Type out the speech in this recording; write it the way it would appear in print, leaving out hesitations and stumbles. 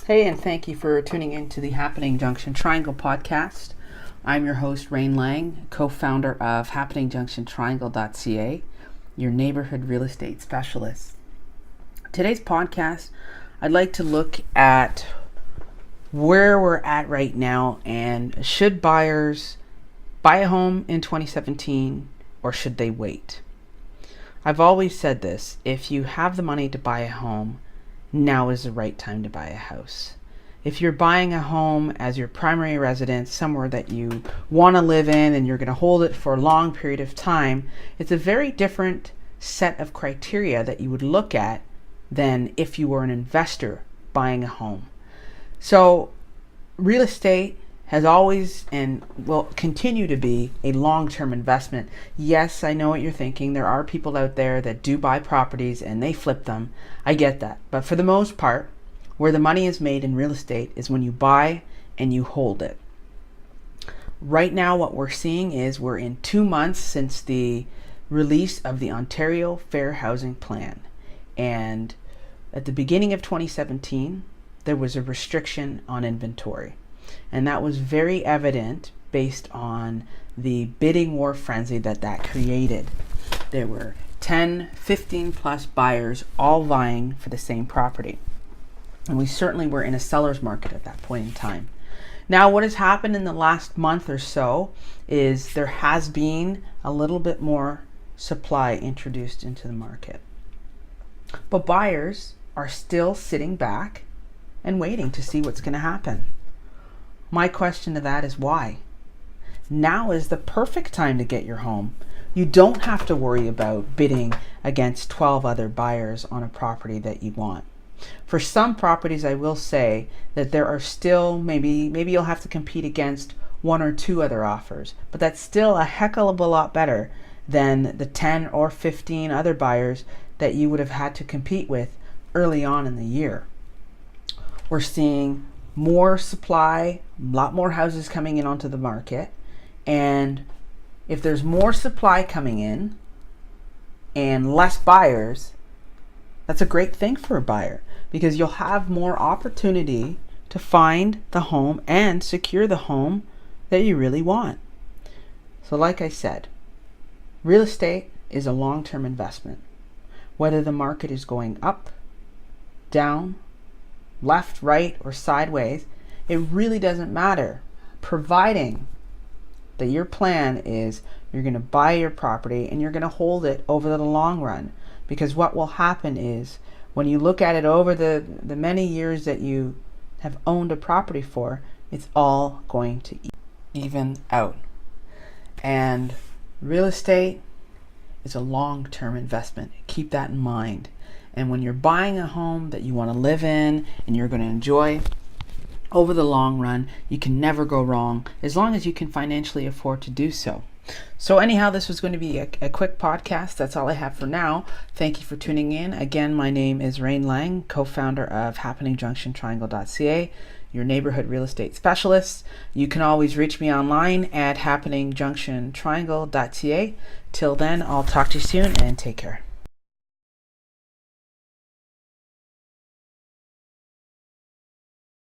Hey, and thank you for tuning in to the Happening Junction Triangle podcast. I'm your host, Rain Lang, co-founder of HappeningJunctionTriangle.ca, your neighborhood real estate specialist. Today's podcast, I'd like to look at where we're at right now and should buyers buy a home in 2017 or should they wait? I've always said this, if you have the money to buy a home, now is the right time to buy a house. If you're buying a home as your primary residence, somewhere that you want to live in and you're going to hold it for a long period of time, it's a very different set of criteria that you would look at than if you were an investor buying a home. So real estate has always and will continue to be a long-term investment. Yes, I know what you're thinking. There are people out there that do buy properties and they flip them. I get that. But for the most part, where the money is made in real estate is when you buy and you hold it. Right now, what we're seeing is we're in 2 months since the release of the Ontario Fair Housing Plan. And at the beginning of 2017, there was a restriction on inventory. And that was very evident based on the bidding war frenzy that created. There were 10, 15 plus buyers all vying for the same property. And we certainly were in a seller's market at that point in time. Now, what has happened in the last month or so is there has been a little bit more supply introduced into the market. But buyers are still sitting back and waiting to see what's going to happen. My question to that is why? Now is the perfect time to get your home. You don't have to worry about bidding against 12 other buyers on a property that you want. For some properties, I will say that there are still, maybe you'll have to compete against 1 or 2 other offers, but that's still a heck of a lot better than the 10 or 15 other buyers that you would have had to compete with early on in the year. We're seeing more supply, a lot more houses coming in onto the market. And if there's more supply coming in and less buyers, that's a great thing for a buyer because you'll have more opportunity to find the home and secure the home that you really want. So like I said, real estate is a long-term investment. Whether the market is going up, down, left, right, or sideways, it really doesn't matter, providing that your plan is you're going to buy your property and you're going to hold it over the long run. Because what will happen is when you look at it over the many years that you have owned a property for, it's all going to even out. And real estate is a long-term investment. Keep that in mind. And when you're buying a home that you want to live in and you're going to enjoy over the long run, you can never go wrong as long as you can financially afford to do so. So anyhow, this was going to be a quick podcast. That's all I have for now. Thank you for tuning in. Again, my name is Rain Lang, co-founder of HappeningJunctionTriangle.ca, your neighborhood real estate specialist. You can always reach me online at HappeningJunctionTriangle.ca. Till then, I'll talk to you soon and take care.